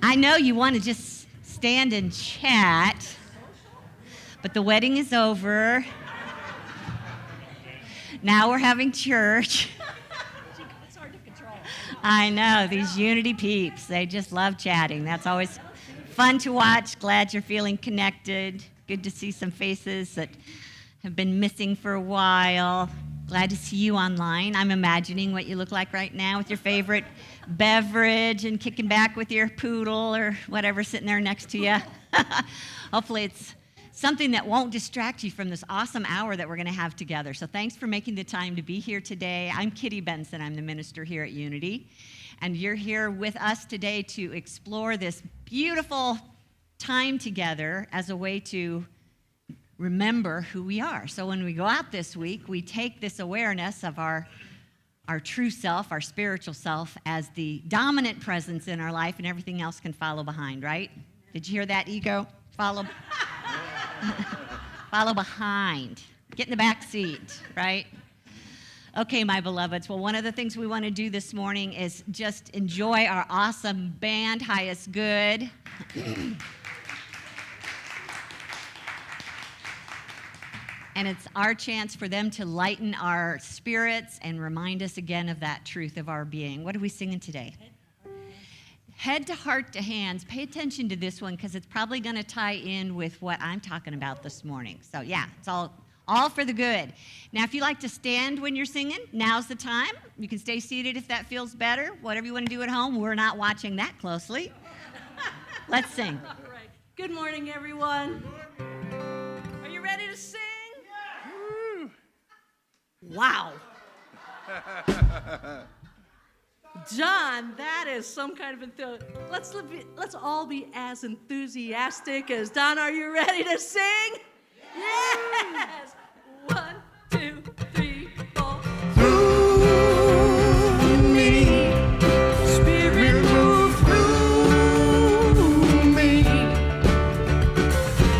I know you want to just stand and chat, but the wedding is over. Now we're having church. It's hard to control. I know, these Unity peeps, they just love chatting. That's always fun to watch. Glad you're feeling connected. Good to see some faces that have been missing for a while. Glad to see you online. I'm imagining what you look like right now with your favorite beverage and kicking back with your poodle or whatever sitting there next to you. Hopefully it's something that won't distract you from this awesome hour that we're going to have together. So thanks for making the time to be here today. I'm Kitty Benson. I'm the minister here at Unity. And you're here with us today to explore this beautiful time together as a way to remember who we are. So when we go out this week, we take this awareness of our true self, our spiritual self, as the dominant presence in our life, and everything else can follow behind, right? Did you hear that, ego? Follow behind. Get in the back seat, right? Okay, my beloveds. Well, one of the things we want to do this morning is just enjoy our awesome band, Highest Good. And it's our chance for them to lighten our spirits and remind us again of that truth of our being. What are we singing today? Head to heart to hands. Pay attention to this one because it's probably going to tie in with what I'm talking about this morning. So yeah, it's all for the good. Now, if you like to stand when you're singing, now's the time. You can stay seated if that feels better. Whatever you want to do at home, we're not watching that closely. Let's sing. All right. Good morning, everyone. Are you ready to sing? Wow. John, that is some kind of enthusiasm. Let's all be as enthusiastic as Don. Are you ready to sing? Yes. 1, 2, 3, 4. Through me, Spirit move through me,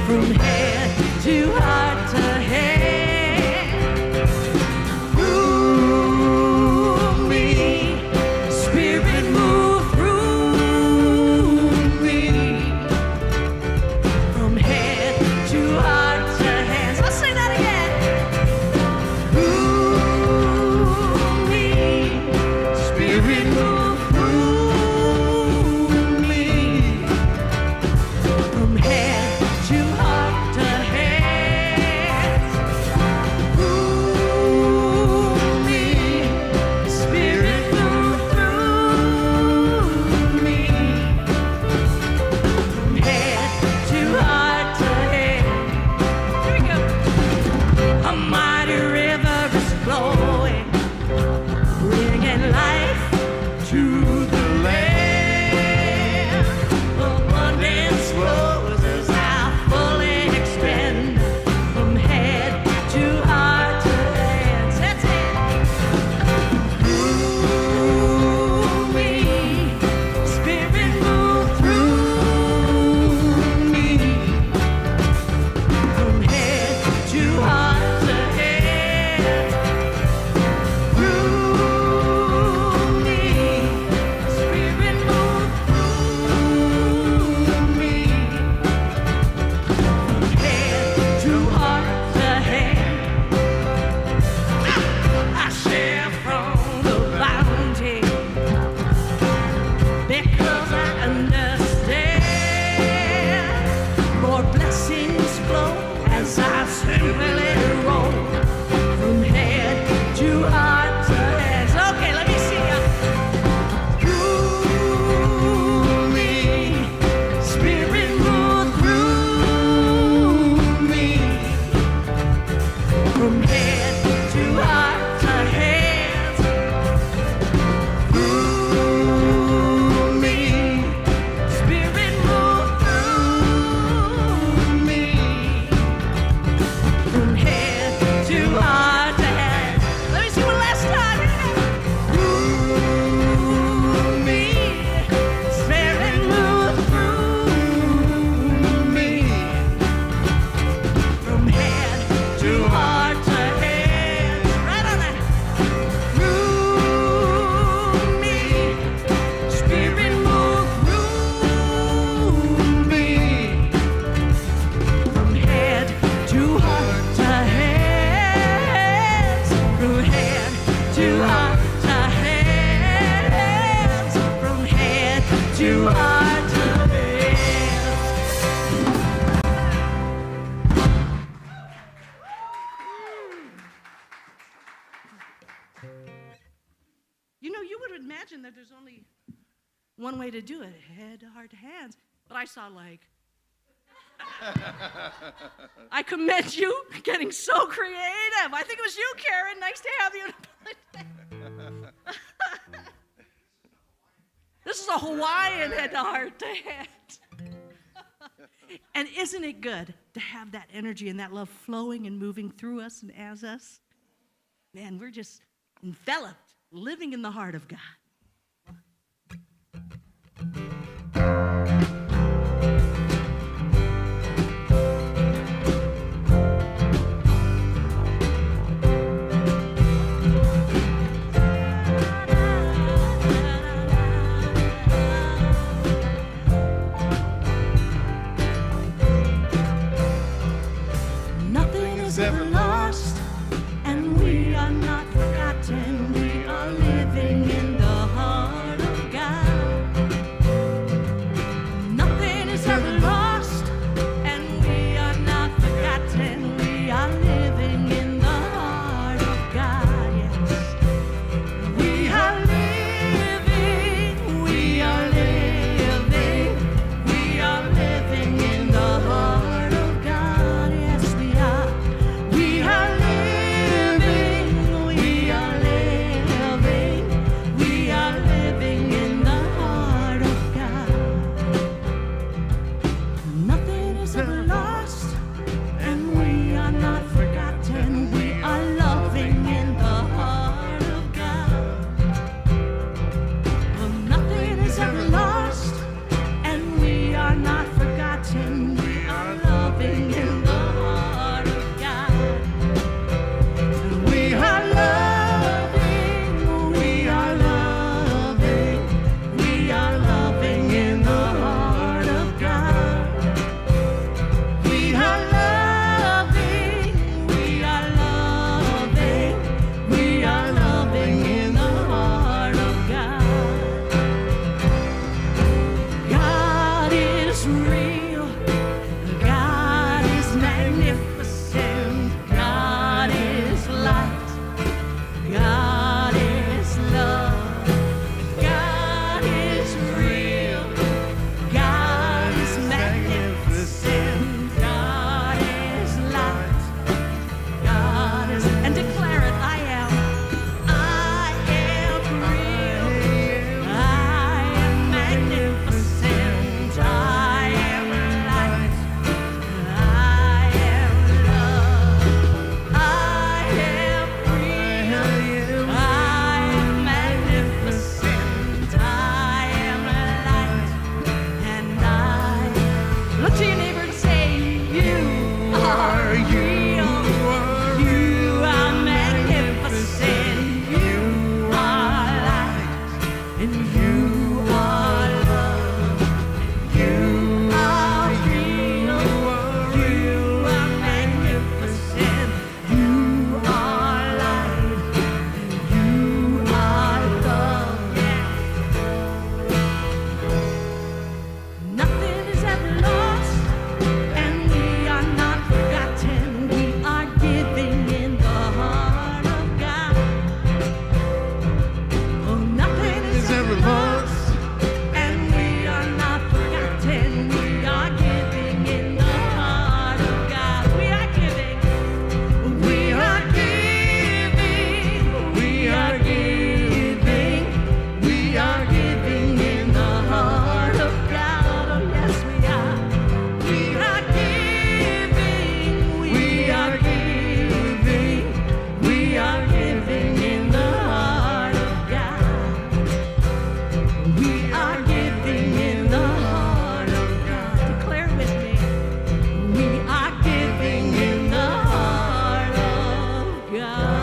from head to heart to head. only one way to do it, head to heart to hands. But I saw like, I commend you getting so creative. I think it was you, Karen. Nice to have you. This is a Hawaiian head to heart to hand. And isn't it good to have that energy and that love flowing and moving through us and as us? Man, we're just enveloped, living in the heart of God. Nothing is ever lost, and we are not forgotten. We are living in the heart of God. Nothing is ever lost, and we are not forgotten. We are living in the heart of God. Yes, we are living. We are living. We are living in the heart of God. Yes, we are. We are living. We are living. We are living in the heart of God. Nothing is ever lost, and we are not forgotten. We are loving in the heart of God. Well, nothing is ever lost, and we are not forgotten. We are loving in the heart of God. We are loving. We are loving. We are loving in the heart of God. We are loving. We are loving. We are loving in the heart of God. God is real. God is magnificent. God is light. God is love. God is real. God is magnificent. God is light. God is, and declare it, I am real. I am magnificent. I am light. I am love. I am real. I am magnificent. I am light. And I look to your neighbor and say, you are real. You are magnificent. You are light. And you are love. You are real. You are magnificent. You are light. And you are love. Nothing is ever lost, and we are not forgotten. We are giving in the heart of God. Oh, nothing is ever lost, and we are not forgotten. We are giving in the heart of God. We are giving. We are giving. We are giving. We are giving in the heart of God. Oh, yes, we are. We are giving. We are giving. We are giving in the heart of God. We are giving in the heart of God. Declare with me. We are giving in the heart of God.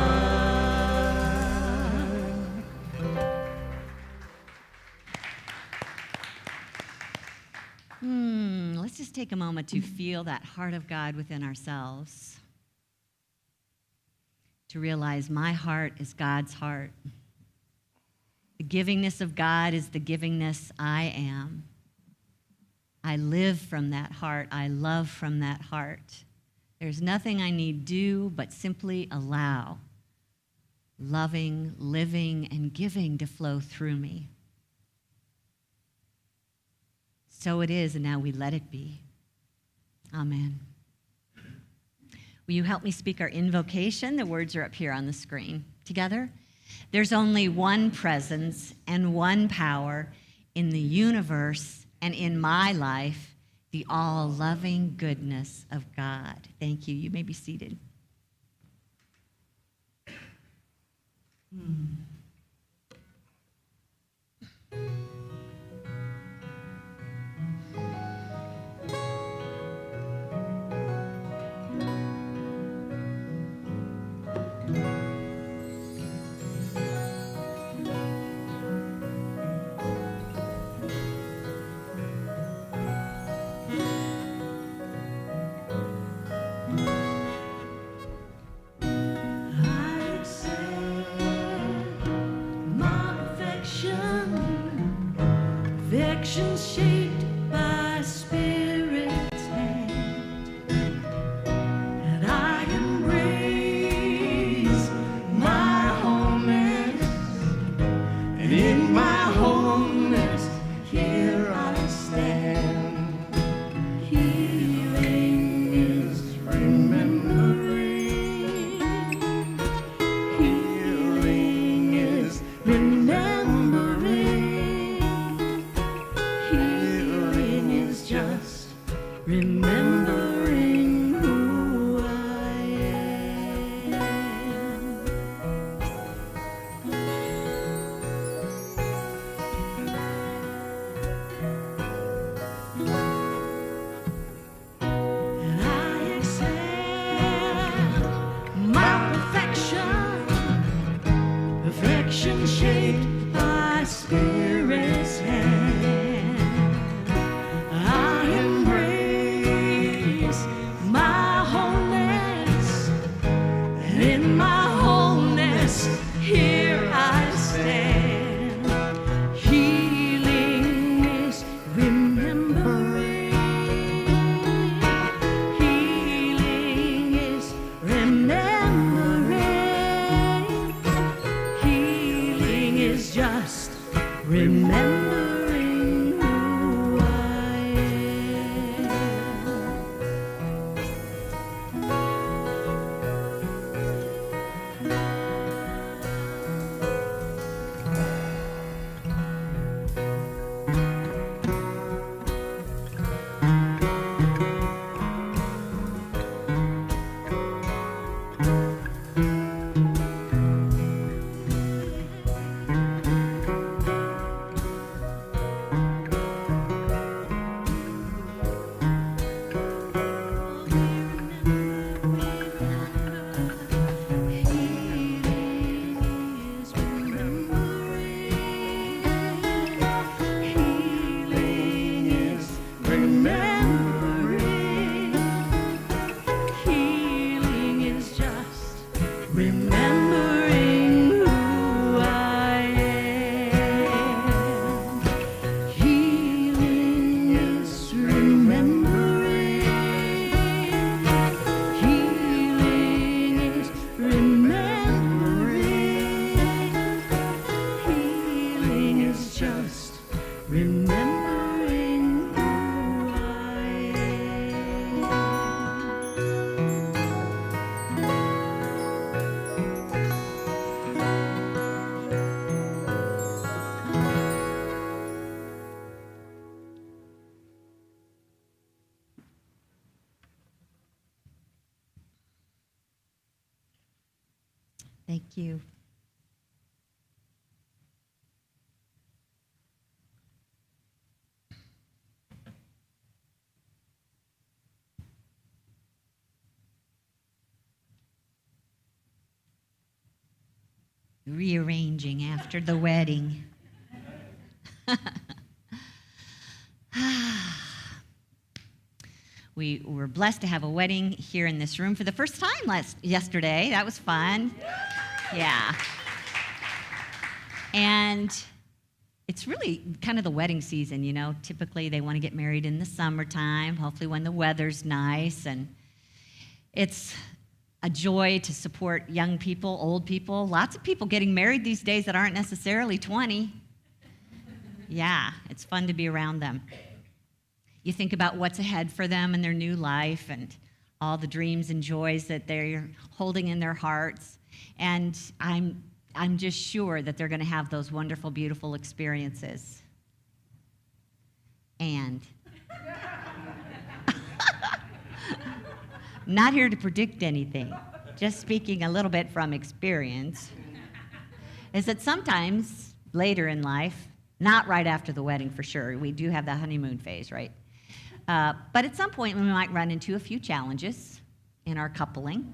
Let's just take a moment to feel that heart of God within ourselves. To realize my heart is God's heart. The givingness of God is the givingness I am. I live from that heart. I love from that heart. There's nothing I need do but simply allow loving, living, and giving to flow through me. So it is, and now we let it be. Amen. Will you help me speak our invocation? The words are up here on the screen. Together? There's only one presence and one power in the universe and in my life, the all-loving goodness of God. Thank you. You may be seated. I accept my perfection shaped by Spirit's hand, and I embrace my wholeness, and in my wholeness here I stand. Healing is remembering. Healing is remembering. Healing is just remembering who I am. And I accept my perfection shaped by Spirit's hand. I embrace my wholeness, and in my wholeness here I stand. Healing is remembering. Healing is remembering. Healing is just remembering who I am. Healing is remembering. Healing is just remembering who I am. Healing is remembering. Healing is remembering. Healing is just remembering who I Thank you. Rearranging after the wedding. We were blessed to have a wedding here in this room for the first time yesterday. That was fun. Yeah. And it's really kind of the wedding season, you know. Typically, they want to get married in the summertime, hopefully when the weather's nice. And it's a joy to support young people, old people. Lots of people getting married these days that aren't necessarily 20. Yeah, it's fun to be around them. You think about what's ahead for them in their new life and all the dreams and joys that they're holding in their hearts. And I'm just sure that they're going to have those wonderful, beautiful experiences. And not here to predict anything, just speaking a little bit from experience, is that sometimes later in life, not right after the wedding for sure, we do have the honeymoon phase, right? But at some point we might run into a few challenges in our coupling.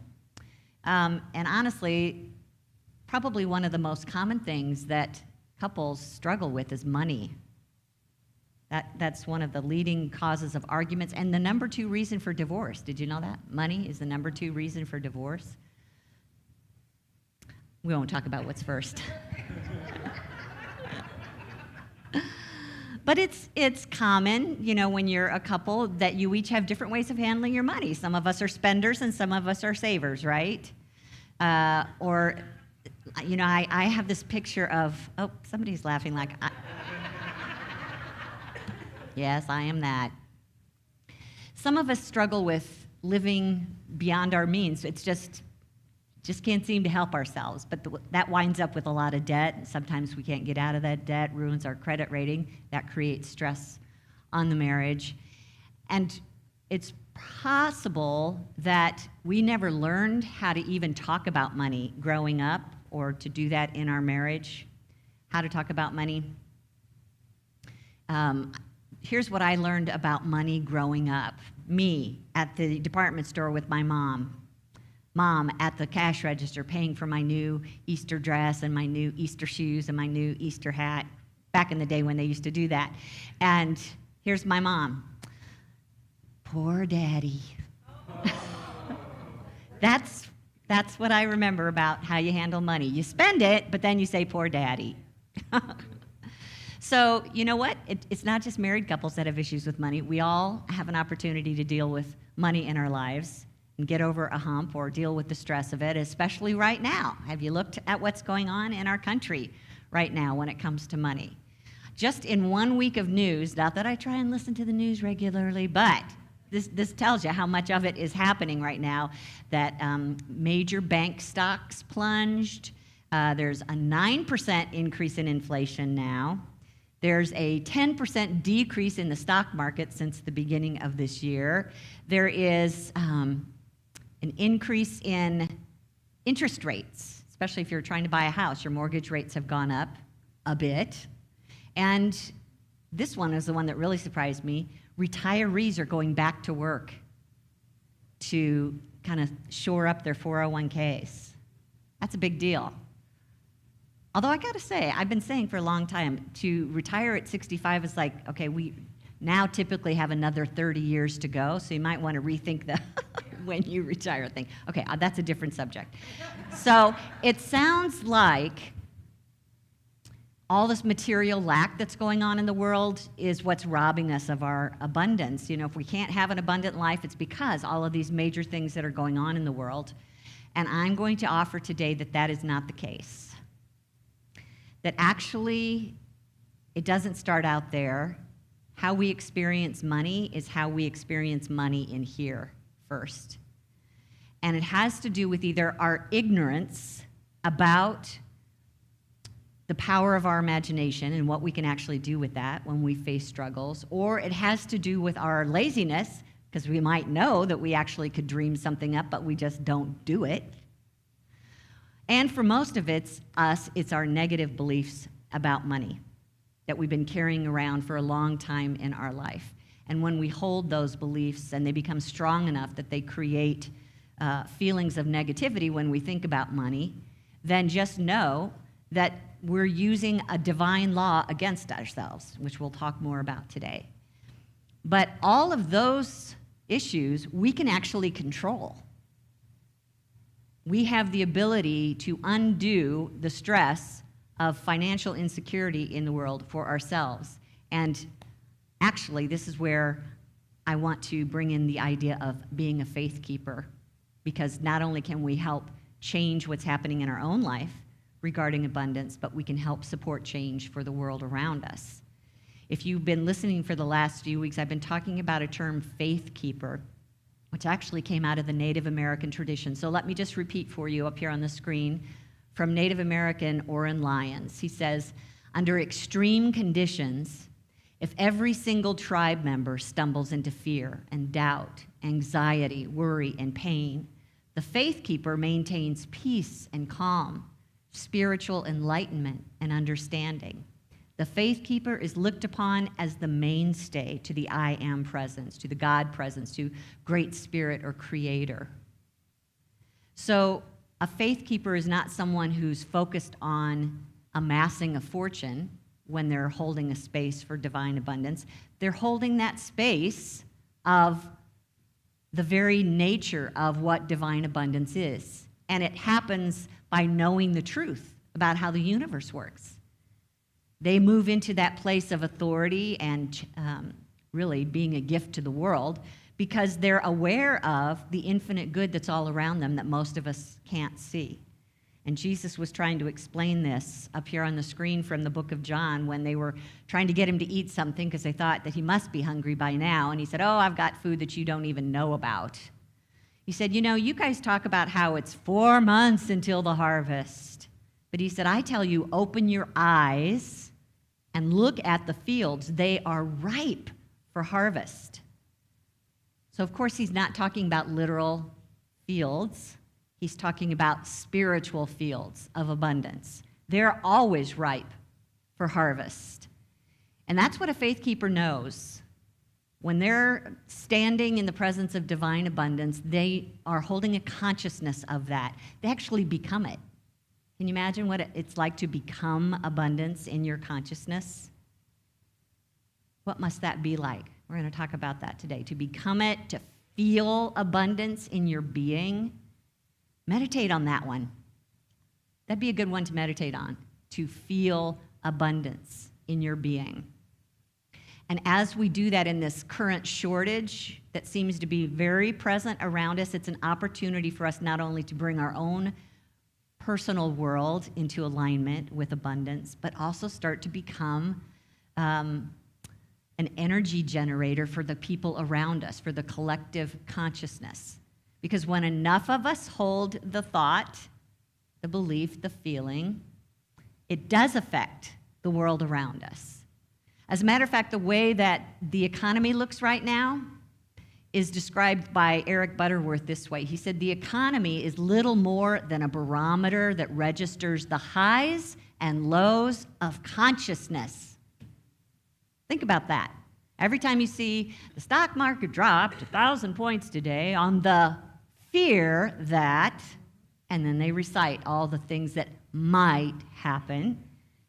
And honestly, probably one of the most common things that couples struggle with is money. That's one of the leading causes of arguments and the number 2 reason for divorce. Did you know that? Money is the number 2 reason for divorce. We won't talk about what's first. But it's common, when you're a couple, that you each have different ways of handling your money. Some of us are spenders and some of us are savers, right? I have this picture of, somebody's laughing like, yes, I am that. Some of us struggle with living beyond our means. It's just can't seem to help ourselves. But that winds up with a lot of debt. Sometimes we can't get out of that debt, ruins our credit rating. That creates stress on the marriage. And it's possible that we never learned how to even talk about money growing up or to do that in our marriage, how to talk about money. Here's what I learned about money growing up. Me at the department store with my mom. Mom at the cash register paying for my new Easter dress and my new Easter shoes and my new Easter hat, back in the day when they used to do that. And here's my mom. Poor daddy. That's what I remember about how you handle money. You spend it, but then you say, poor daddy. So, you know what? It's not just married couples that have issues with money. We all have an opportunity to deal with money in our lives and get over a hump or deal with the stress of it, especially right now. Have you looked at what's going on in our country right now when it comes to money? Just in 1 week of news, not that I try and listen to the news regularly, but this tells you how much of it is happening right now, that major bank stocks plunged. There's a 9% increase in inflation now. There's a 10% decrease in the stock market since the beginning of this year. There is an increase in interest rates, especially if you're trying to buy a house. Your mortgage rates have gone up a bit. And this one is the one that really surprised me. Retirees are going back to work to kind of shore up their 401ks. That's a big deal. Although I got to say, I've been saying for a long time, to retire at 65 is like, okay, we now typically have another 30 years to go, so you might want to rethink the when you retire thing. Okay, that's a different subject. So it sounds like all this material lack that's going on in the world is what's robbing us of our abundance. If we can't have an abundant life, it's because all of these major things that are going on in the world. And I'm going to offer today that that is not the case. That actually, it doesn't start out there. How we experience money is how we experience money in here first. And it has to do with either our ignorance about the power of our imagination and what we can actually do with that when we face struggles, or it has to do with our laziness, because we might know that we actually could dream something up, but we just don't do it. And for most of it's our negative beliefs about money that we've been carrying around for a long time in our life. And when we hold those beliefs and they become strong enough that they create feelings of negativity when we think about money, then just know that we're using a divine law against ourselves, which we'll talk more about today. But all of those issues we can actually control. We have the ability to undo the stress of financial insecurity in the world for ourselves. And actually, this is where I want to bring in the idea of being a faith keeper, because not only can we help change what's happening in our own life regarding abundance, but we can help support change for the world around us. If you've been listening for the last few weeks, I've been talking about a term, faith keeper, which actually came out of the Native American tradition. So let me just repeat for you up here on the screen from Native American Orrin Lyons. He says, under extreme conditions, if every single tribe member stumbles into fear and doubt, anxiety, worry, and pain, the faith keeper maintains peace and calm, spiritual enlightenment and understanding. The faith keeper is looked upon as the mainstay to the I am presence, to the God presence, to Great Spirit or Creator. So a faith keeper is not someone who's focused on amassing a fortune when they're holding a space for divine abundance. They're holding that space of the very nature of what divine abundance is. And it happens by knowing the truth about how the universe works. They move into that place of authority and really being a gift to the world because they're aware of the infinite good that's all around them that most of us can't see. And Jesus was trying to explain this up here on the screen from the book of John when they were trying to get him to eat something because they thought that he must be hungry by now. And he said, oh, I've got food that you don't even know about. He said, you know, you guys talk about how it's 4 months until the harvest. But he said, I tell you, open your eyes and look at the fields. They are ripe for harvest. So, of course, he's not talking about literal fields. He's talking about spiritual fields of abundance. They're always ripe for harvest. And that's what a faith keeper knows. When they're standing in the presence of divine abundance, they are holding a consciousness of that. They actually become it. Can you imagine what it's like to become abundance in your consciousness? What must that be like? We're going to talk about that today. To become it, to feel abundance in your being. Meditate on that one. That'd be a good one to meditate on, to feel abundance in your being. And as we do that in this current shortage that seems to be very present around us, it's an opportunity for us not only to bring our own personal world into alignment with abundance, but also start to become an energy generator for the people around us, for the collective consciousness. Because when enough of us hold the thought, the belief, the feeling, it does affect the world around us. As a matter of fact, the way that the economy looks right now is described by Eric Butterworth this way. He said, the economy is little more than a barometer that registers the highs and lows of consciousness. Think about that. Every time you see the stock market dropped 1,000 points today on the fear that, and then they recite all the things that might happen.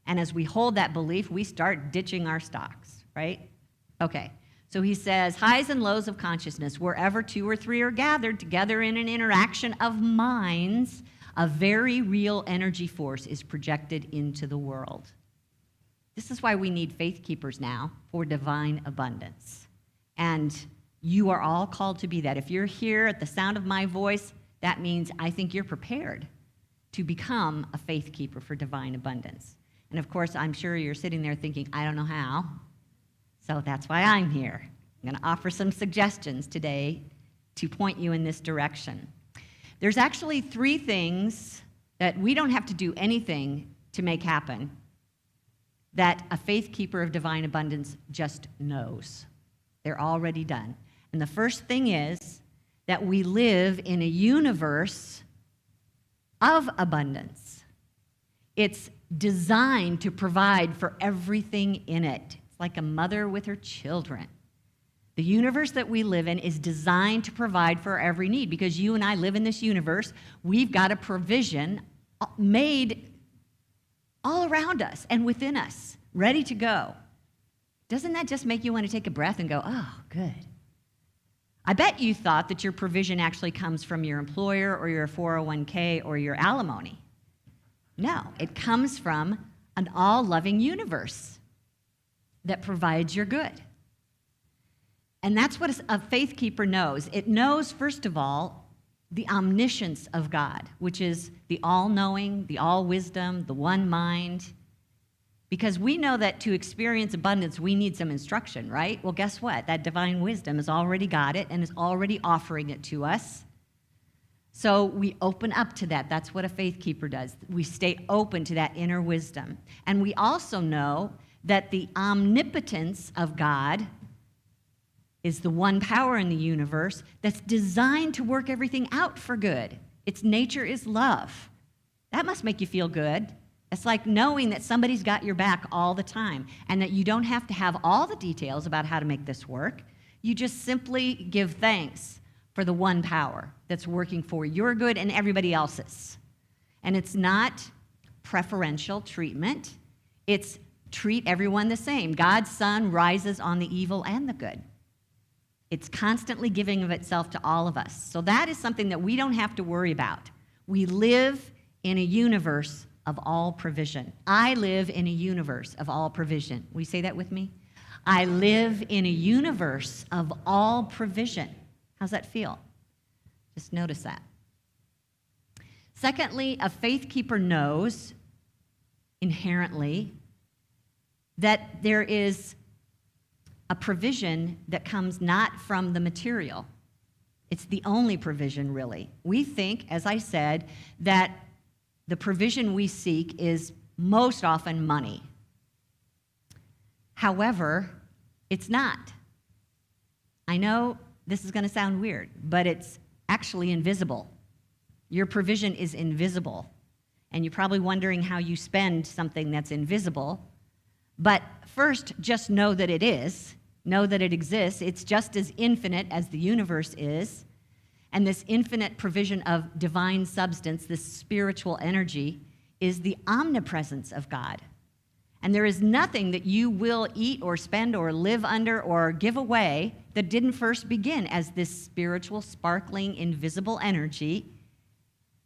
And as we hold that belief, we start ditching our stocks, right? Okay. So he says, highs and lows of consciousness, wherever 2 or 3 are gathered together in an interaction of minds, a very real energy force is projected into the world. This is why we need faith keepers now for divine abundance. And you are all called to be that. If you're here at the sound of my voice, that means I think you're prepared to become a faith keeper for divine abundance. And of course, I'm sure you're sitting there thinking, I don't know how. So that's why I'm here. I'm going to offer some suggestions today to point you in this direction. There's actually 3 things that we don't have to do anything to make happen that a faith keeper of divine abundance just knows. They're already done. And the first thing is that we live in a universe of abundance. It's designed to provide for everything in it. Like a mother with her children. The universe that we live in is designed to provide for every need because you and I live in this universe. We've got a provision made all around us and within us, ready to go. Doesn't that just make you want to take a breath and go, oh, good. I bet you thought that your provision actually comes from your employer or your 401k or your alimony. No, it comes from an all-loving universe that provides your good. And that's what a faith keeper knows. It knows, first of all, the omniscience of God, which is the all-knowing, the all-wisdom, the one mind. Because we know that to experience abundance, we need some instruction, right? Well, guess what? That divine wisdom has already got it and is already offering it to us. So we open up to that. That's what a faith keeper does. We stay open to that inner wisdom. And we also know that the omnipotence of God is the one power in the universe that's designed to work everything out for good. Its nature is love. That must make you feel good. It's like knowing that somebody's got your back all the time and that you don't have to have all the details about how to make this work. You just simply give thanks for the one power that's working for your good and everybody else's. And it's not preferential treatment. It's treat everyone the same. God's sun rises on the evil and the good. It's constantly giving of itself to all of us. So that is something that we don't have to worry about. We live in a universe of all provision. I live in a universe of all provision. Will you say that with me? I live in a universe of all provision. How's that feel? Just notice that. Secondly, a faith keeper knows inherently that there is a provision that comes not from the material. It's the only provision, really. We think, as I said, that the provision we seek is most often money. However, it's not. I know this is going to sound weird, but it's actually invisible. Your provision is invisible. And you're probably wondering how you spend something that's invisible. But first, just know that it is. Know that it exists. It's just as infinite as the universe is. And this infinite provision of divine substance, this spiritual energy, is the omnipresence of God. And there is nothing that you will eat or spend or live under or give away that didn't first begin as this spiritual, sparkling, invisible energy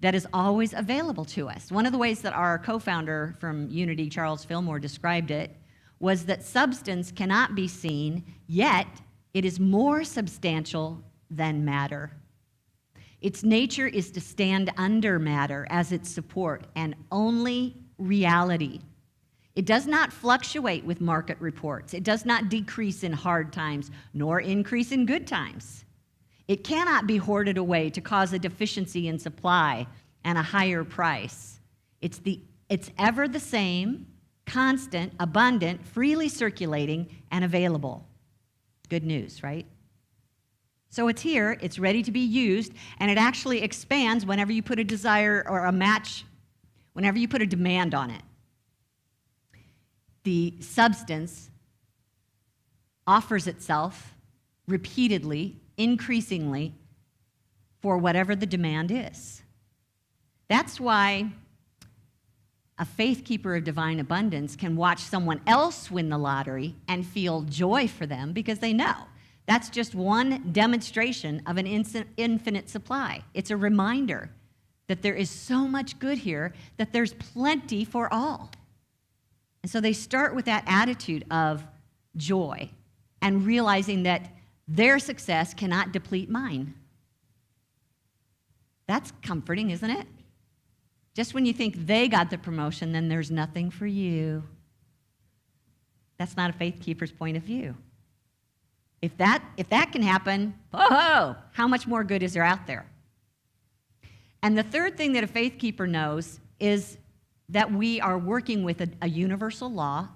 that is always available to us. One of the ways that our co-founder from Unity, Charles Fillmore, described it was that substance cannot be seen, yet it is more substantial than matter. Its nature is to stand under matter as its support and only reality. It does not fluctuate with market reports. It does not decrease in hard times, nor increase in good times. It cannot be hoarded away to cause a deficiency in supply and a higher price. It's ever the same, constant, abundant, freely circulating, and available. Good news, right? So it's here, it's ready to be used, and it actually expands whenever you put a desire or a match, whenever you put a demand on it. The substance offers itself repeatedly, increasingly, for whatever the demand is. That's why a faith keeper of divine abundance can watch someone else win the lottery and feel joy for them because they know that's just one demonstration of an infinite supply. It's a reminder that there is so much good here that there's plenty for all. And so they start with that attitude of joy and realizing that their success cannot deplete mine. That's comforting, isn't it? Just when you think they got the promotion, then there's nothing for you. That's not a faith keeper's point of view. If that can happen, oh, how much more good is there out there? And the third thing that a faith keeper knows is that we are working with a universal law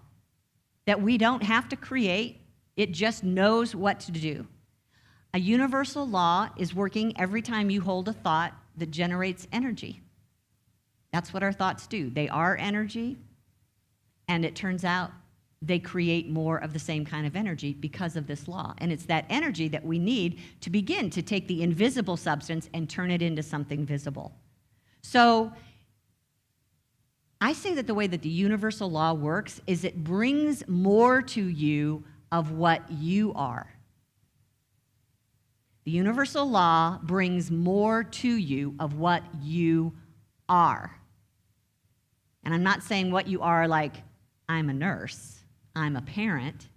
that we don't have to create. It just knows what to do. A universal law is working every time you hold a thought that generates energy. That's what our thoughts do. They are energy, and it turns out they create more of the same kind of energy because of this law. And it's that energy that we need to begin to take the invisible substance and turn it into something visible. So I say that the way that the universal law works is it brings more to you of what you are. The universal law brings more to you of what you are. And I'm not saying what you are like, I'm a nurse, I'm a parent,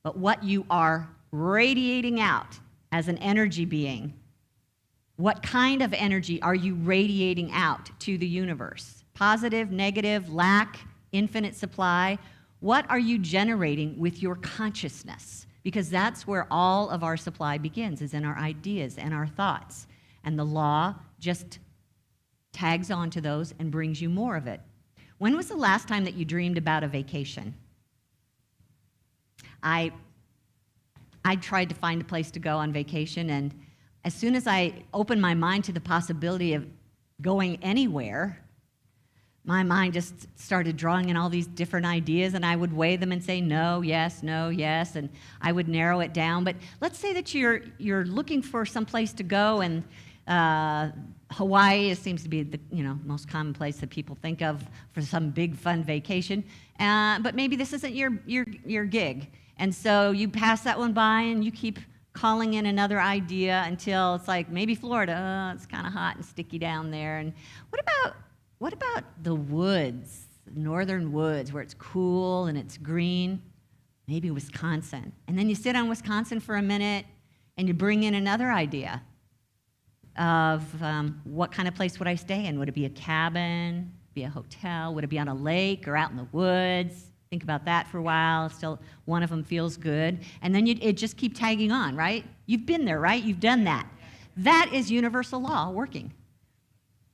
but what you are radiating out as an energy being. What kind of energy are you radiating out to the universe? Positive, negative, lack, infinite supply? What are you generating with your consciousness? Because that's where all of our supply begins, is in our ideas and our thoughts. And the law just tags onto those and brings you more of it. When was the last time that you dreamed about a vacation? I tried to find a place to go on vacation, and as soon as I opened my mind to the possibility of going anywhere, my mind just started drawing in all these different ideas, and I would weigh them and say no, yes, and I would narrow it down. But let's say that you're looking for some place to go, and Hawaii seems to be the most common place that people think of for some big fun vacation. But maybe this isn't your gig, and so you pass that one by, and you keep calling in another idea until it's like maybe Florida. It's kind of hot and sticky down there. And what about the woods, the northern woods, where it's cool and it's green? Maybe Wisconsin. And then you sit on Wisconsin for a minute, and you bring in another idea of what kind of place would I stay in? Would it be a cabin, be a hotel? Would it be on a lake or out in the woods? Think about that for a while. Still, one of them feels good. And then it just keep tagging on, right? You've been there, right? You've done that. That is universal law working.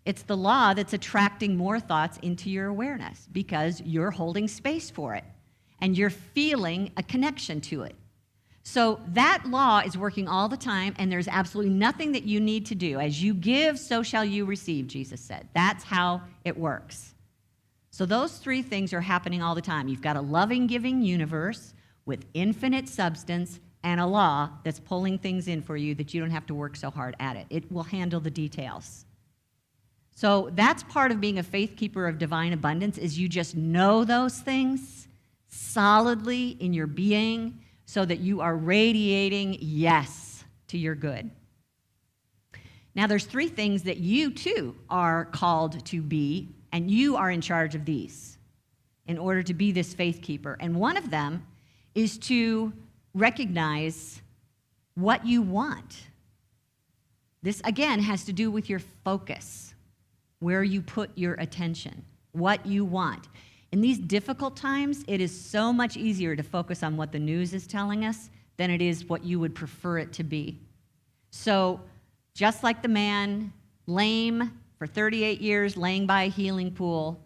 It's the law that's attracting more thoughts into your awareness because you're holding space for it and you're feeling a connection to it. So that law is working all the time, and there's absolutely nothing that you need to do. As you give, so shall you receive, Jesus said. That's how it works. So those three things are happening all the time. You've got a loving, giving universe with infinite substance and a law that's pulling things in for you that you don't have to work so hard at it. It will handle the details. So that's part of being a faith keeper of divine abundance, is you just know those things solidly in your being so that you are radiating yes to your good. Now there's three things that you too are called to be, and you are in charge of these in order to be this faith keeper. And one of them is to recognize what you want. This, again, has to do with your focus, where you put your attention, what you want. In these difficult times, it is so much easier to focus on what the news is telling us than it is what you would prefer it to be. So just like the man, lame for 38 years, laying by a healing pool,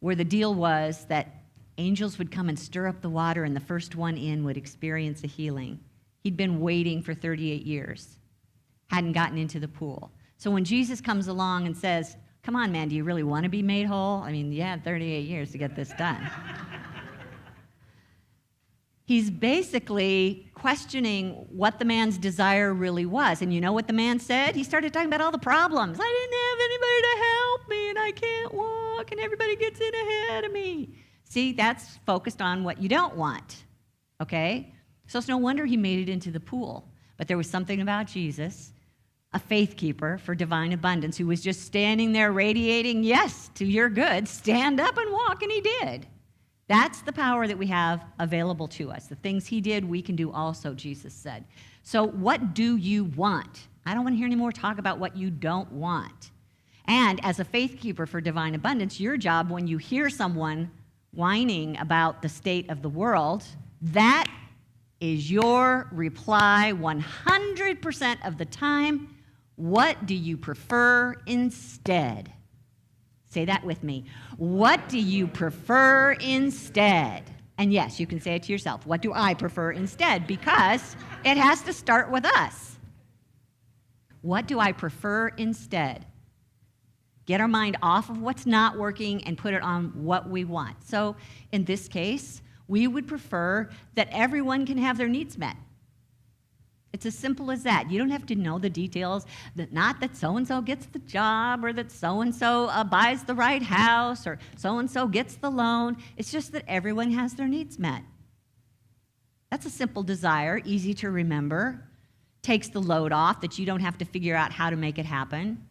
where the deal was that angels would come and stir up the water and the first one in would experience a healing. He'd been waiting for 38 years, hadn't gotten into the pool. So when Jesus comes along and says, come on, man, do you really want to be made whole? I mean, you had 38 years to get this done. He's basically questioning what the man's desire really was. And you know what the man said? He started talking about all the problems. I didn't have anybody to help me, and I can't walk, and everybody gets in ahead of me. See, that's focused on what you don't want, okay? So it's no wonder he made it into the pool. But there was something about Jesus, a faith keeper for divine abundance, who was just standing there radiating yes to your good. Stand up and walk, and he did. That's the power that we have available to us. The things he did, we can do also, Jesus said. So what do you want? I don't want to hear any more talk about what you don't want. And as a faith keeper for divine abundance, your job when you hear someone whining about the state of the world, that is your reply 100% of the time. What do you prefer instead? Say that with me. What do you prefer instead? And yes, you can say it to yourself. What do I prefer instead? Because it has to start with us. What do I prefer instead? Get our mind off of what's not working and put it on what we want. So in this case, we would prefer that everyone can have their needs met. It's as simple as that. You don't have to know the details, not that so-and-so gets the job or that so-and-so buys the right house or so-and-so gets the loan. It's just that everyone has their needs met. That's a simple desire, easy to remember, takes the load off that you don't have to figure out how to make it happen.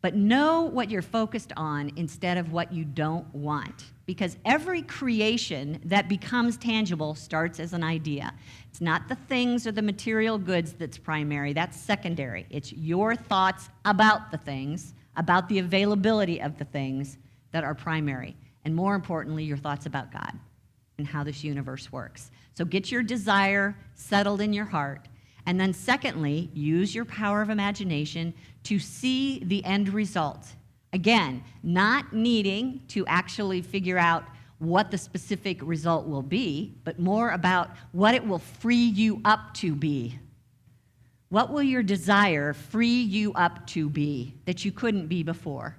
But know what you're focused on instead of what you don't want. Because every creation that becomes tangible starts as an idea. It's not the things or the material goods that's primary, that's secondary. It's your thoughts about the things, about the availability of the things that are primary. and more importantly, your thoughts about God and how this universe works. So get your desire settled in your heart. And then secondly, use your power of imagination to see the end result. Again, not needing to actually figure out what the specific result will be, but more about what it will free you up to be. What will your desire free you up to be that you couldn't be before?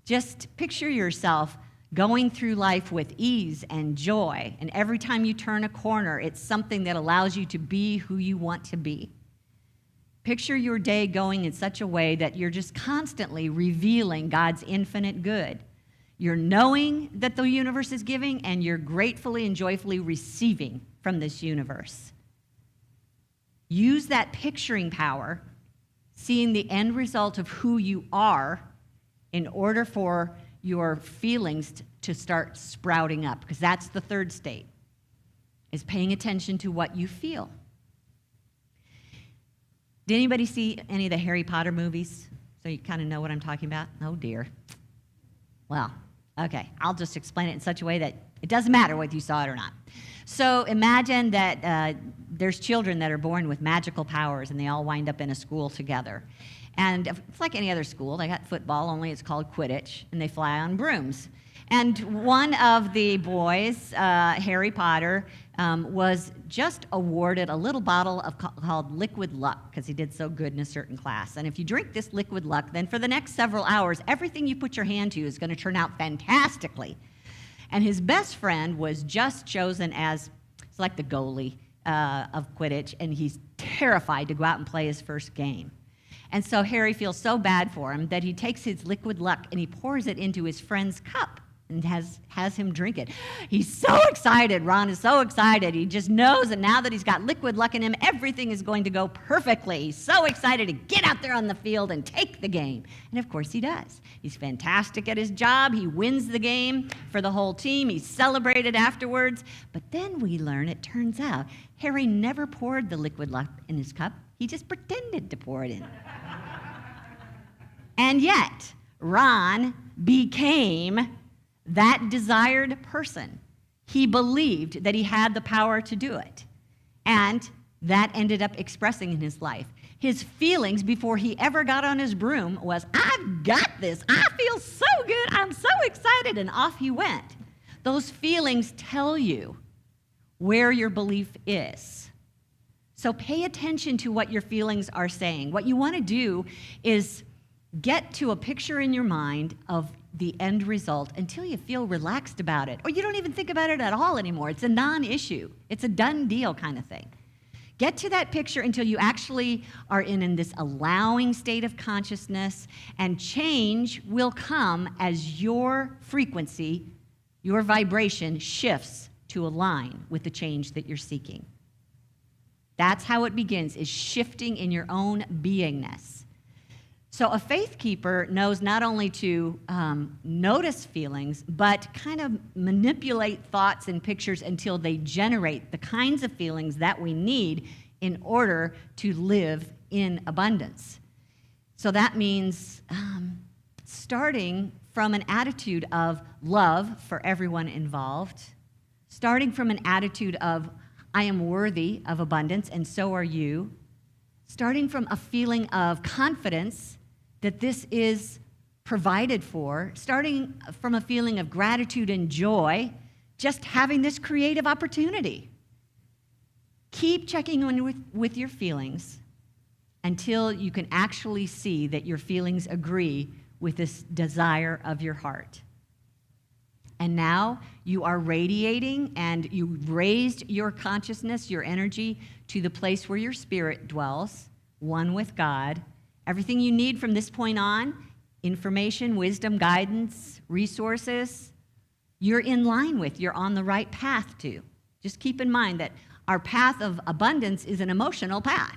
Just picture yourself going through life with ease and joy, and every time you turn a corner, it's something that allows you to be who you want to be. Picture your day going in such a way that you're just constantly revealing God's infinite good. You're knowing that the universe is giving, and you're gratefully and joyfully receiving from this universe. Use that picturing power, seeing the end result of who you are, in order for your feelings to start sprouting up, because that's the third state, is paying attention to what you feel. Did anybody see any of the Harry Potter movies? So you kind of know what I'm talking about? Oh, dear. Well, okay, I'll just explain it in such a way that it doesn't matter whether you saw it or not. So imagine that there's children that are born with magical powers, and they all wind up in a school together. And it's like any other school. They got football, only it's called Quidditch, and they fly on brooms. And one of the boys, Harry Potter, was just awarded a little bottle called Liquid Luck because he did so good in a certain class. And if you drink this Liquid Luck, then for the next several hours, everything you put your hand to is going to turn out fantastically. And his best friend was just chosen as, it's like the goalie of Quidditch, and he's terrified to go out and play his first game. And so Harry feels so bad for him that he takes his Liquid Luck and he pours it into his friend's cup and has him drink it. He's so excited. Ron is so excited. He just knows that now that he's got Liquid Luck in him, everything is going to go perfectly. He's so excited to get out there on the field and take the game. And of course he does. He's fantastic at his job. He wins the game for the whole team. He's celebrated afterwards. But then we learn, it turns out, Harry never poured the Liquid Luck in his cup. He just pretended to pour it in. And yet, Ron became that desired person. He believed that he had the power to do it. And that ended up expressing in his life. His feelings before he ever got on his broom was, I've got this. I feel so good. I'm so excited. And off he went. Those feelings tell you where your belief is. So pay attention to what your feelings are saying. What you want to do is get to a picture in your mind of the end result until you feel relaxed about it. Or you don't even think about it at all anymore. It's a non-issue. It's a done deal kind of thing. Get to that picture until you actually are in this allowing state of consciousness, and change will come as your frequency, your vibration shifts to align with the change that you're seeking. That's how it begins, is shifting in your own beingness. So a faith keeper knows not only to notice feelings, but kind of manipulate thoughts and pictures until they generate the kinds of feelings that we need in order to live in abundance. So that means starting from an attitude of love for everyone involved, starting from an attitude of, I am worthy of abundance, and so are you, starting from a feeling of confidence that this is provided for, starting from a feeling of gratitude and joy, just having this creative opportunity. Keep checking in with your feelings until you can actually see that your feelings agree with this desire of your heart. And now you are radiating, and you've raised your consciousness, your energy, to the place where your spirit dwells, one with God. Everything you need from this point on, information, wisdom, guidance, resources, you're in line with, you're on the right path to. Just keep in mind that our path of abundance is an emotional path.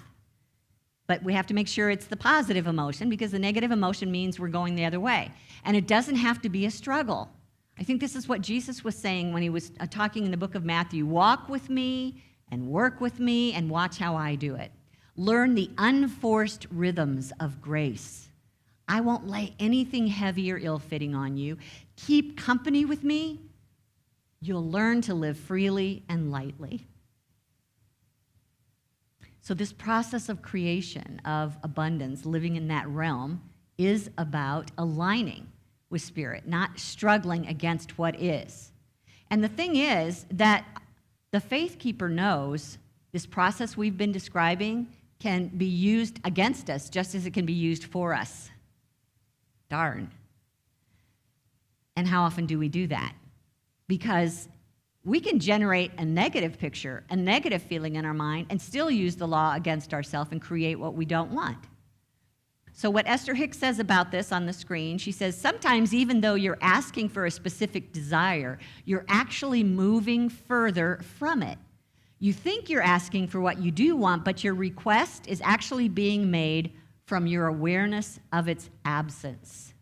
But we have to make sure it's the positive emotion, because the negative emotion means we're going the other way. And it doesn't have to be a struggle. I think this is what Jesus was saying when he was talking in the book of Matthew. Walk with me and work with me and watch how I do it. Learn the unforced rhythms of grace. I won't lay anything heavy or ill-fitting on you. Keep company with me. You'll learn to live freely and lightly. So this process of creation, of abundance, living in that realm, is about aligning with Spirit, not struggling against what is. And the thing is that the faith keeper knows this process we've been describing can be used against us just as it can be used for us. Darn. And how often do we do that? Because we can generate a negative picture, a negative feeling in our mind, and still use the law against ourselves and create what we don't want. So what Esther Hicks says about this on the screen, she says, sometimes even though you're asking for a specific desire, you're actually moving further from it. You think you're asking for what you do want, but your request is actually being made from your awareness of its absence.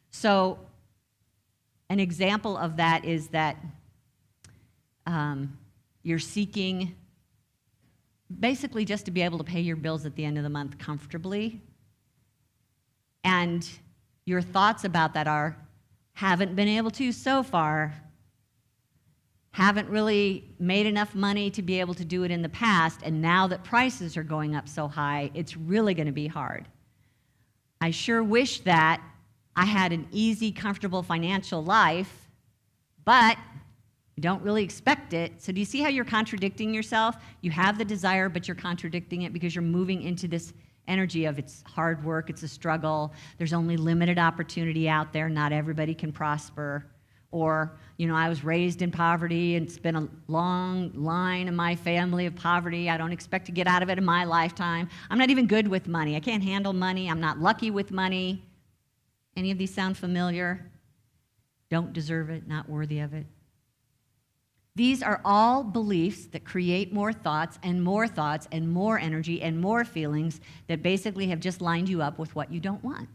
So an example of that is that you're seeking basically just to be able to pay your bills at the end of the month comfortably. And your thoughts about that are, haven't been able to so far, haven't really made enough money to be able to do it in the past, and now that prices are going up so high, it's really going to be hard. I sure wish that I had an easy, comfortable financial life, but you don't really expect it. So do you see how you're contradicting yourself? You have the desire, but you're contradicting it because you're moving into this energy of it's hard work, it's a struggle, there's only limited opportunity out there, not everybody can prosper. Or, I was raised in poverty and it's been a long line in my family of poverty. I don't expect to get out of it in my lifetime. I'm not even good with money. I can't handle money. I'm not lucky with money. Any of these sound familiar? Don't deserve it, not worthy of it. These are all beliefs that create more thoughts and more energy and more feelings that basically have just lined you up with what you don't want.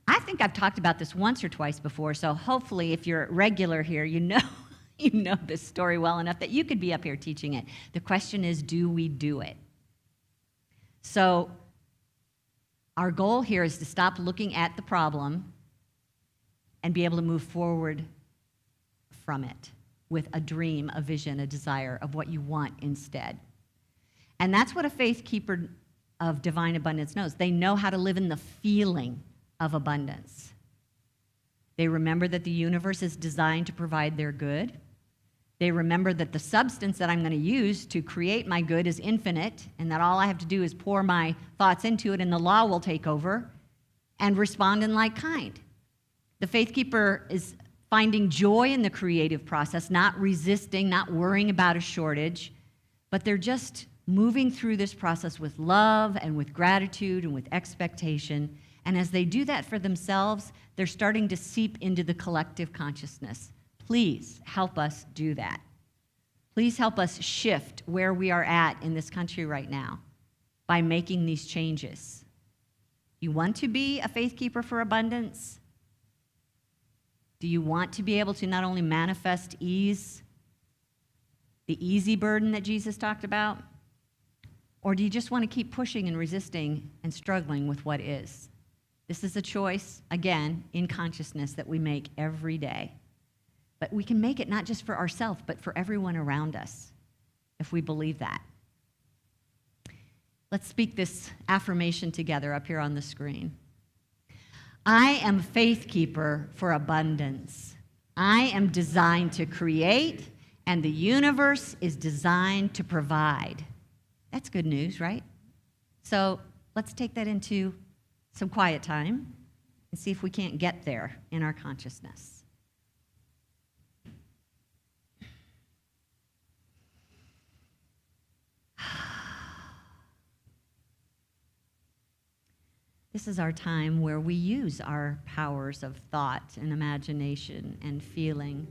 I think I've talked about this once or twice before, so hopefully if you're regular here, you know this story well enough that you could be up here teaching it. The question is, do we do it? So our goal here is to stop looking at the problem and be able to move forward from it with a dream, a vision, a desire of what you want instead. And that's what a faith keeper of divine abundance knows. They know how to live in the feeling of abundance. They remember that the universe is designed to provide their good. They remember that the substance that I'm going to use to create my good is infinite, and that all I have to do is pour my thoughts into it and the law will take over and respond in like kind. The faith keeper is finding joy in the creative process, not resisting, not worrying about a shortage, but they're just moving through this process with love and with gratitude and with expectation. And as they do that for themselves, they're starting to seep into the collective consciousness. Please help us do that. Please help us shift where we are at in this country right now by making these changes. You want to be a faith keeper for abundance? Do you want to be able to not only manifest ease, the easy burden that Jesus talked about, or do you just want to keep pushing and resisting and struggling with what is? This is a choice, again, in consciousness that we make every day. But we can make it not just for ourselves, but for everyone around us, if we believe that. Let's speak this affirmation together up here on the screen. I am faith keeper for abundance. I am designed to create, and the universe is designed to provide. That's good news, right? So let's take that into some quiet time and see if we can't get there in our consciousness. This is our time where we use our powers of thought and imagination and feeling.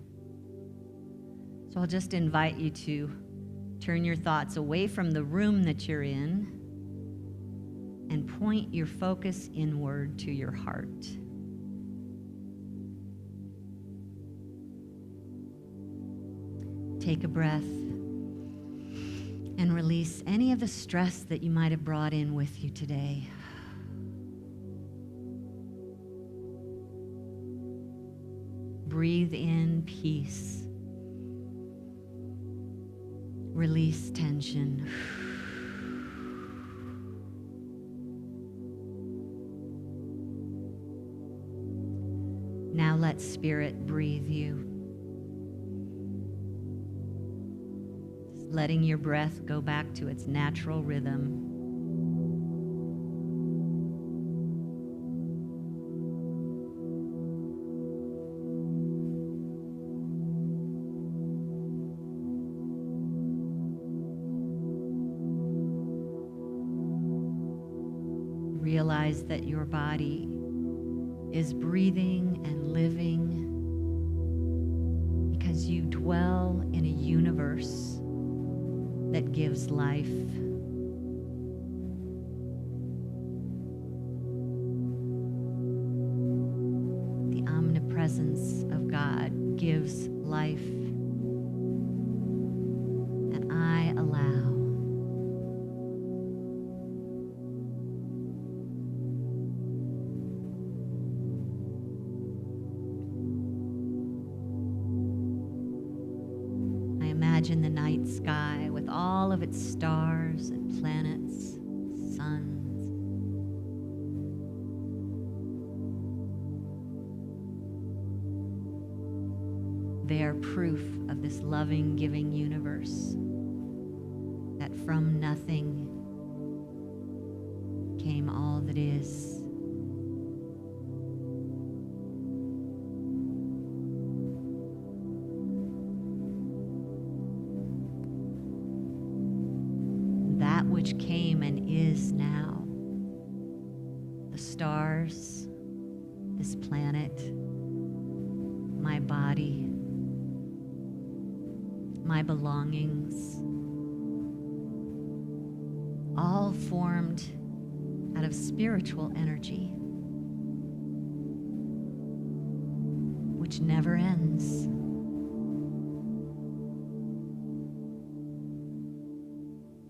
So I'll just invite you to turn your thoughts away from the room that you're in and point your focus inward to your heart. Take a breath and release any of the stress that you might have brought in with you today. breathe in peace. Release tension. Now let Spirit breathe you. Just letting your breath go back to its natural rhythm. Realize that your body is breathing and living because you dwell in a universe that gives life. The omnipresence of God gives life, and I allow. Imagine the night sky with all of its stars and planets, suns. They are proof of this loving, giving universe that from nothing came all that is. Which came and is now. The stars, this planet, my body, my belongings, all formed out of spiritual energy, which never ends.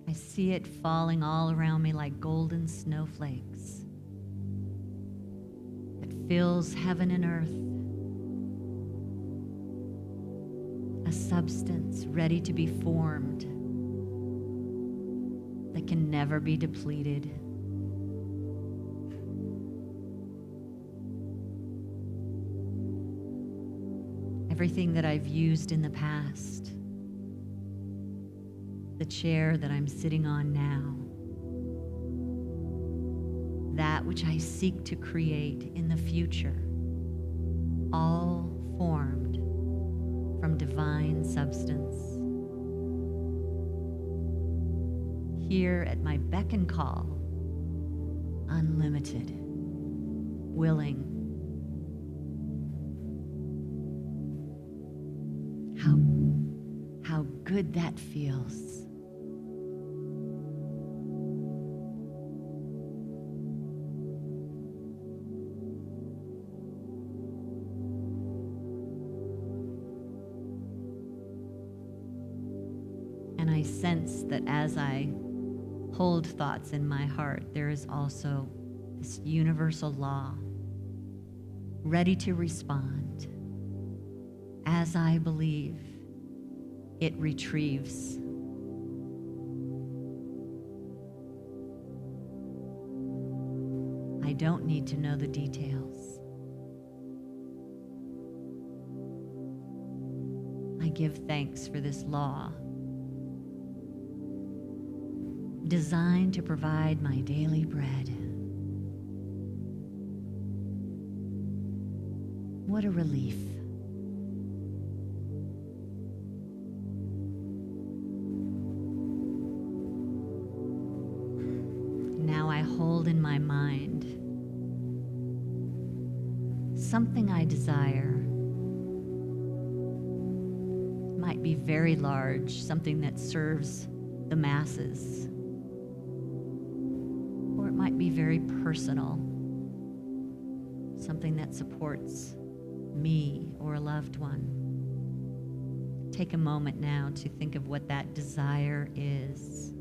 I see it falling all around me like golden snowflakes that fills heaven and earth, a substance ready to be formed that can never be depleted. Everything that I've used in the past, the chair that I'm sitting on now, that which I seek to create in the future, all formed from divine substance. Here at my beck and call, unlimited, willing. How good that feels. And I sense that as I hold thoughts in my heart, there is also this universal law ready to respond. As I believe, it retrieves. I don't need to know the details. I give thanks for this law, designed to provide my daily bread. What a relief. Now I hold in my mind something I desire. It might be very large, something that serves the masses. Or it might be very personal, something that supports me or a loved one. Take a moment now to think of what that desire is.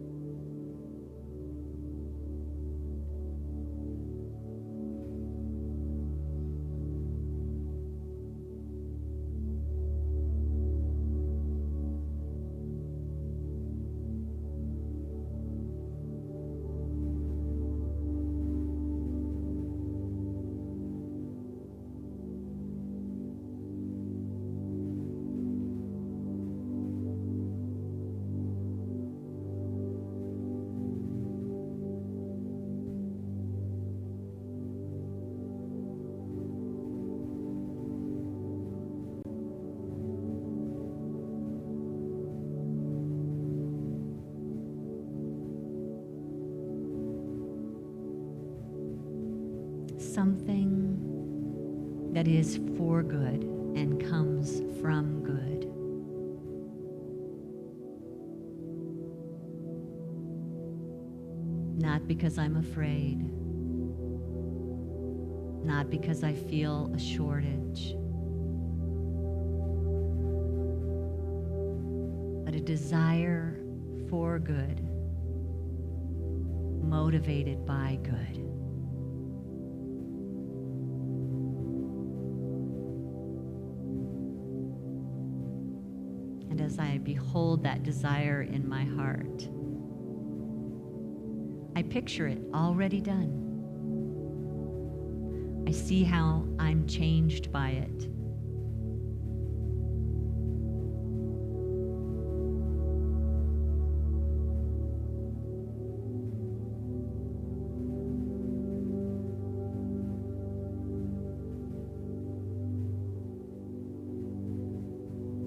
something that is for good and comes from good. Not because I'm afraid, not because I feel a shortage, but a desire for good, motivated by good. And as I behold that desire in my heart, I picture it already done. I see how I'm changed by it.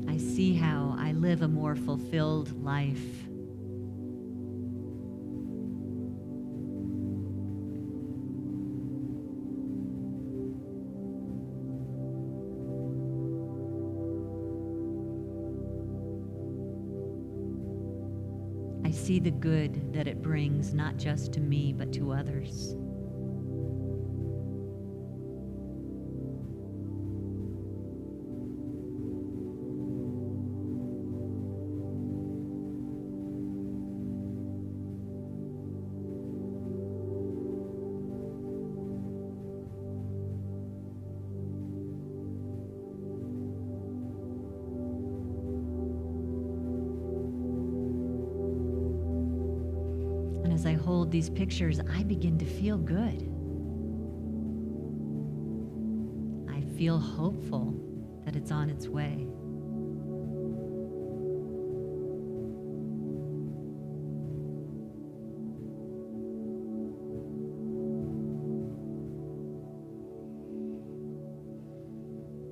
I see how I live a more fulfilled life. I see the good that it brings, not just to me, but to others. And as I hold these pictures, I begin to feel good. I feel hopeful that it's on its way.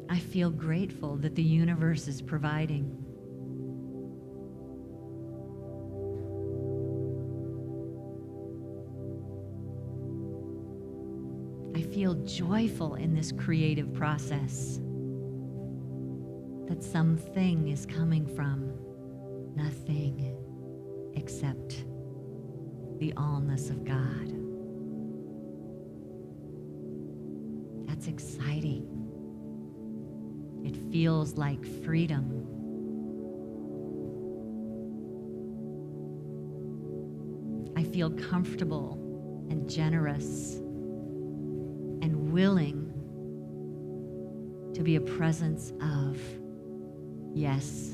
I feel grateful that the universe is providing. I feel joyful in this creative process, that something is coming from nothing except the allness of God. That's exciting. It feels like freedom. I feel comfortable and generous and willing to be a presence of yes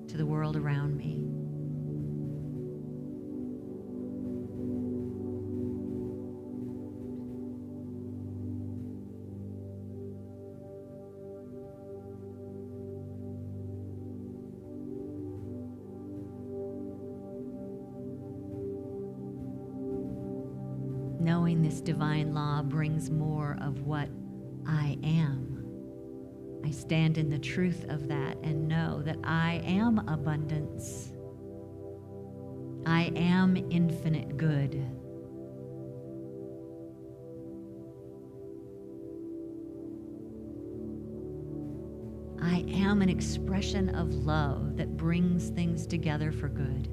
to the world around me. Knowing this divine law brings more of what I am. I stand in the truth of that and know that I am abundance. I am infinite good. I am an expression of love that brings things together for good.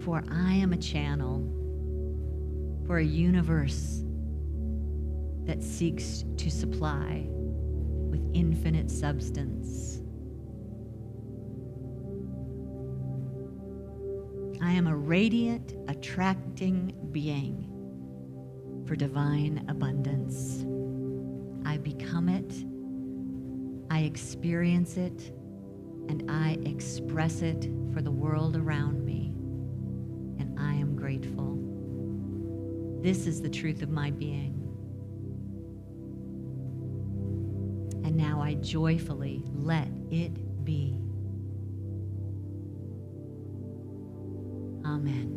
For I am a channel for a universe that seeks to supply with infinite substance. I am a radiant, attracting being for divine abundance. I become it, I experience it, and I express it for the world around me. And I am grateful. This is the truth of my being. And now I joyfully let it be. Amen.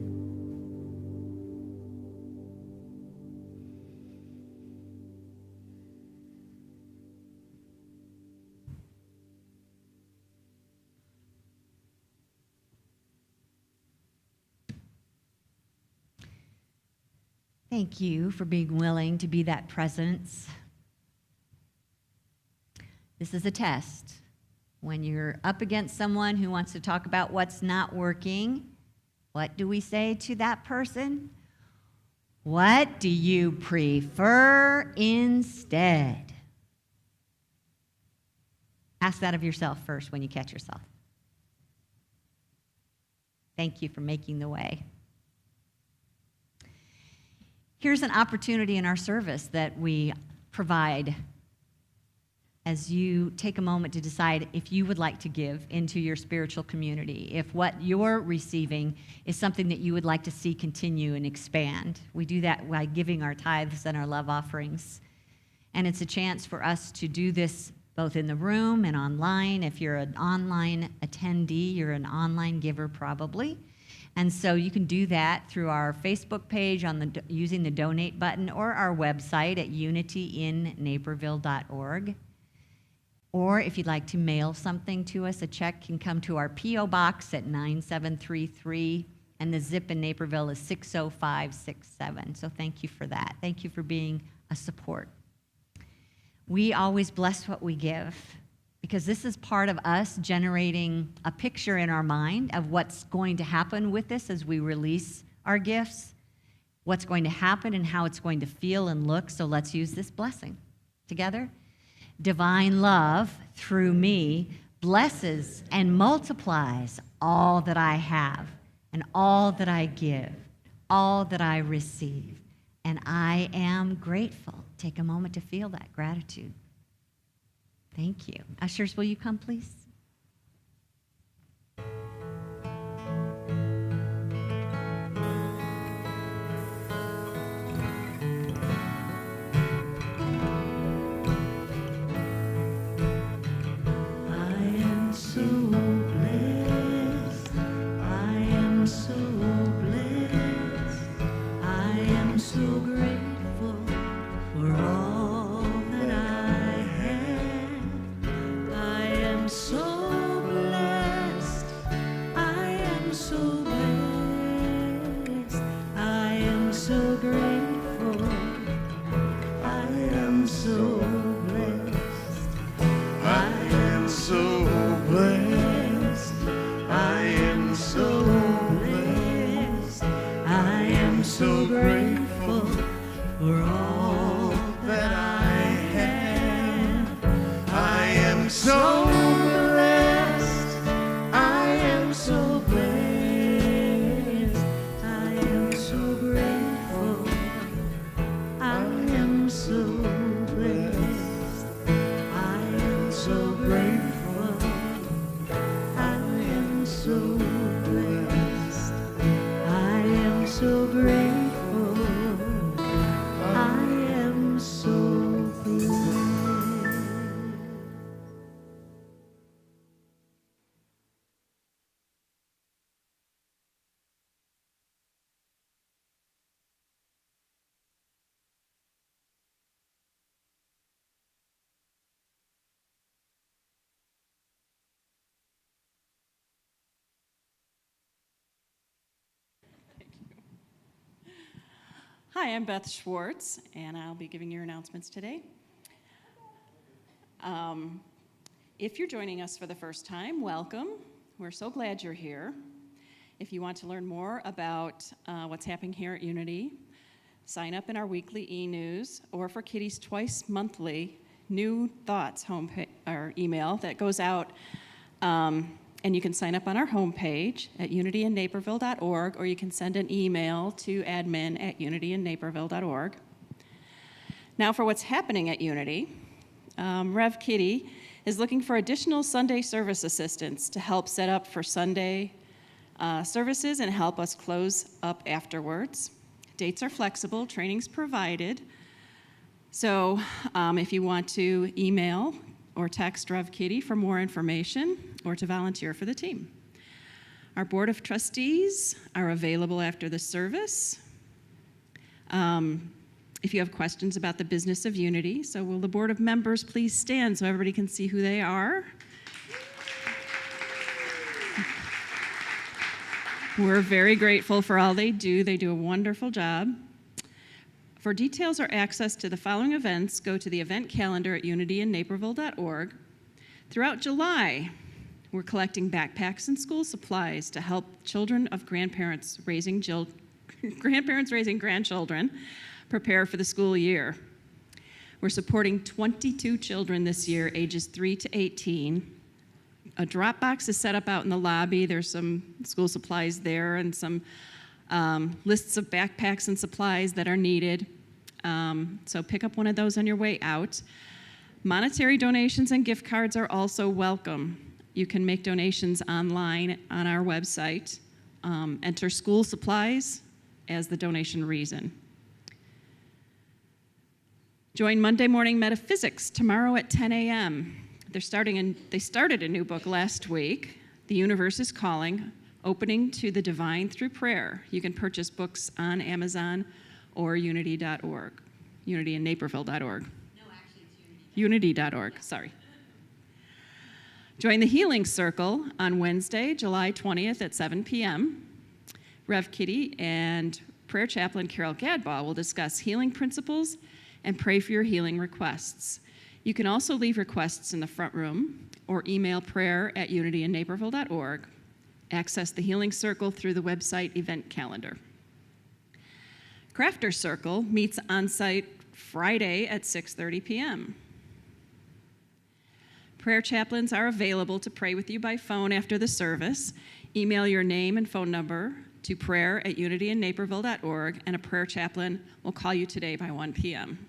Thank you for being willing to be that presence. This is a test. When you're up against someone who wants to talk about what's not working, what do we say to that person? What do you prefer instead? Ask that of yourself first when you catch yourself. Thank you for making the way. Here's an opportunity in our service that we provide as you take a moment to decide if you would like to give into your spiritual community, if what you're receiving is something that you would like to see continue and expand. We do that by giving our tithes and our love offerings. And it's a chance for us to do this both in the room and online. If you're an online attendee, you're an online giver probably. And so you can do that through our Facebook page using the donate button or our website at unityinnaperville.org. Or if you'd like to mail something to us, a check can come to our P.O. Box at 9733, and the zip in Naperville is 60567. So thank you for that. Thank you for being a support. We always bless what we give, because this is part of us generating a picture in our mind of what's going to happen with this as we release our gifts, what's going to happen and how it's going to feel and look. So let's use this blessing together. Divine love through me blesses and multiplies all that I have and all that I give, all that I receive. And I am grateful. Take a moment to feel that gratitude. Thank you. Ushers, will you come, please? Hi, I'm Beth Schwartz, and I'll be giving your announcements today. If you're joining us for the first time, welcome. We're so glad you're here. If you want to learn more about what's happening here at Unity, sign up in our weekly e-news, or for Kitty's twice monthly New Thoughts homepage or email that goes out. And you can sign up on our homepage at unityinnaperville.org, or you can send an email to admin@unityinnaperville.org. Now for what's happening at Unity, Rev Kitty is looking for additional Sunday service assistants to help set up for Sunday services and help us close up afterwards. Dates are flexible, training's provided. So if you want to email or text Rev Kitty for more information or to volunteer for the team. Our Board of Trustees are available after the service. If you have questions about the business of Unity, so will the Board of Members please stand so everybody can see who they are? We're very grateful for all they do. They do a wonderful job. For details or access to the following events, go to the event calendar at unityinnaperville.org. Throughout July, we're collecting backpacks and school supplies to help children of grandparents raising grandchildren prepare for the school year. We're supporting 22 children this year, ages 3 to 18. A drop box is set up out in the lobby. There's some school supplies there and some lists of backpacks and supplies that are needed. So pick up one of those on your way out. Monetary donations and gift cards are also welcome. You can make donations online on our website. Enter school supplies as the donation reason. Join Monday Morning Metaphysics tomorrow at 10 a.m. They started a new book last week, The Universe is Calling, Opening to the Divine Through Prayer. You can purchase books on Amazon or unity.org, unityinnaperville.org. No, actually it's unity.org, sorry. Join the Healing Circle on Wednesday, July 20th at 7 p.m. Rev Kitty and Prayer Chaplain Carol Gadbaugh will discuss healing principles and pray for your healing requests. You can also leave requests in the front room or email prayer@unityinnaperville.org. Access the Healing Circle through the website event calendar. Crafter Circle meets on-site Friday at 6:30 p.m. Prayer chaplains are available to pray with you by phone after the service. Email your name and phone number to prayer@unityinnaperville.org, and a prayer chaplain will call you today by 1 p.m.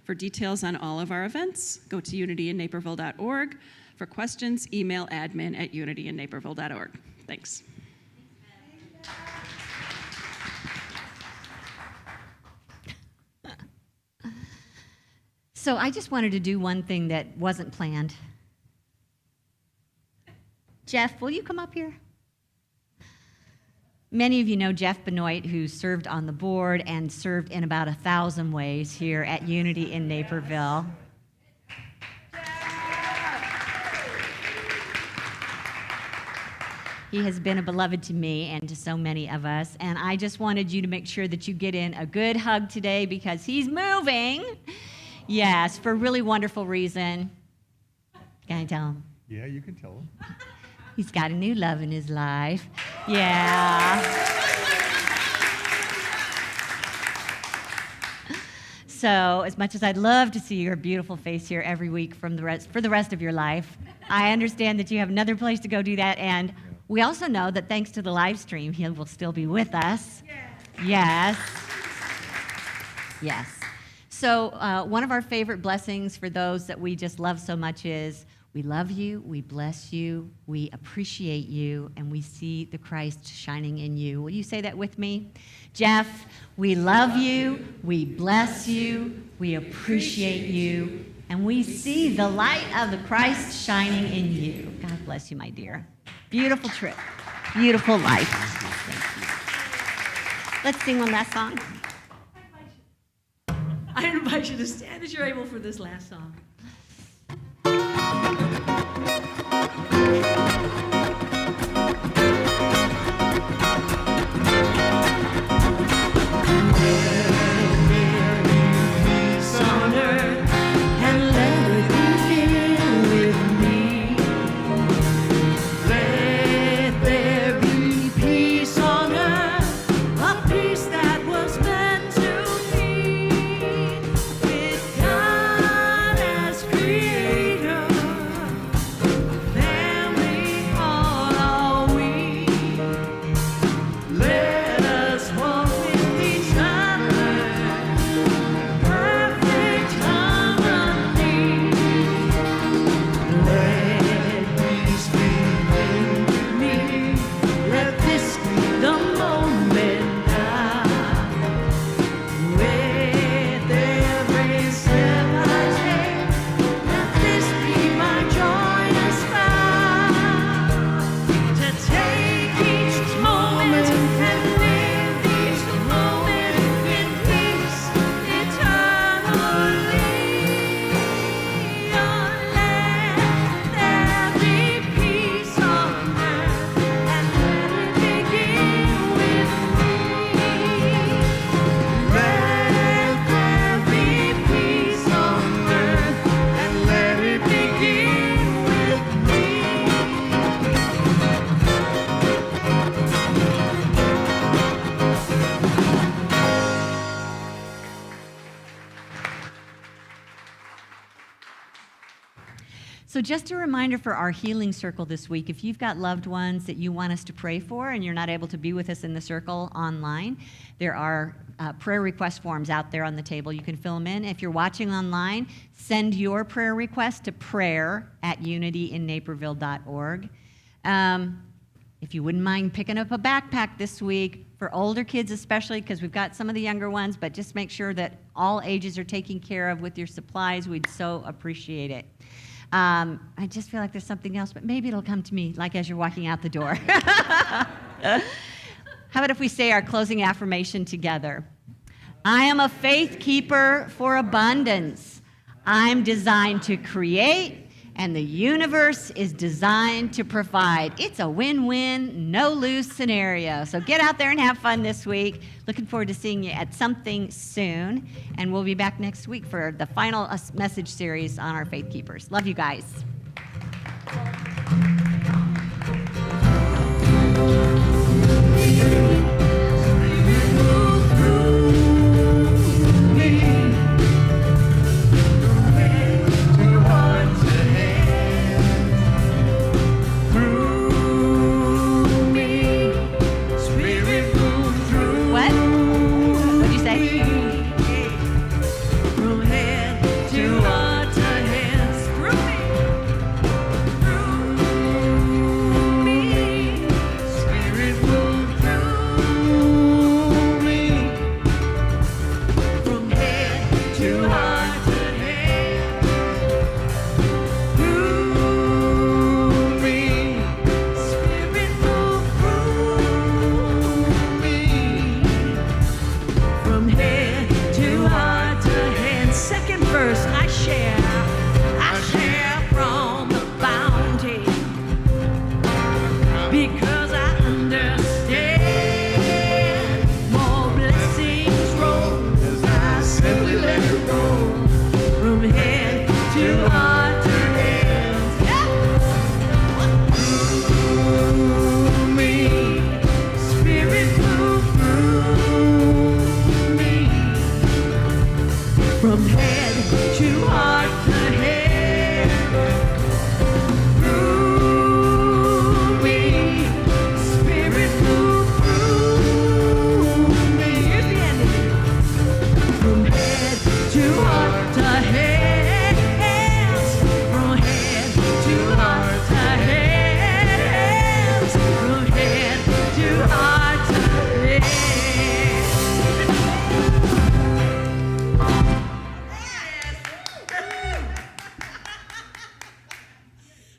For details on all of our events, go to unityinnaperville.org. For questions, email admin@unityinnaperville.org. Thanks. So I just wanted to do one thing that wasn't planned. Jeff, will you come up here? Many of you know Jeff Benoit, who served on the board and served in about 1,000 ways here at Unity in Naperville. He has been a beloved to me and to so many of us, and I just wanted you to make sure that you get in a good hug today because he's moving. Yes, for a really wonderful reason. Can I tell him? Yeah, you can tell him. He's got a new love in his life. Yeah. So, as much as I'd love to see your beautiful face here every week for the rest of your life, I understand that you have another place to go do that, and we also know that thanks to the live stream, he will still be with us. Yes. Yes. So, one of our favorite blessings for those that we just love so much is we love you, we bless you, we appreciate you, and we see the Christ shining in you. Will you say that with me? Jeff, we love you, we bless you, we appreciate you, and we see the light of the Christ shining in you. God bless you, my dear. Beautiful trip, beautiful life. Thank you. Let's sing one last song. I invite you to stand as you're able for this last song. God as creator, family So just a reminder for our healing circle this week, if you've got loved ones that you want us to pray for and you're not able to be with us in the circle online, there are prayer request forms out there on the table. You can fill them in. If you're watching online, send your prayer request to prayer@unityinnaperville.org. If you wouldn't mind picking up a backpack this week, for older kids especially, because we've got some of the younger ones, but just make sure that all ages are taken care of with your supplies. We'd so appreciate it. I just feel like there's something else, but maybe it'll come to me, like as you're walking out the door. How about if we say our closing affirmation together? I am a faith keeper for abundance. I'm designed to create, and the universe is designed to provide. It's a win-win, no-lose scenario. So get out there and have fun this week. Looking forward to seeing you at something soon. And we'll be back next week for the final message series on our Faith Keepers. Love you guys. From head to heart.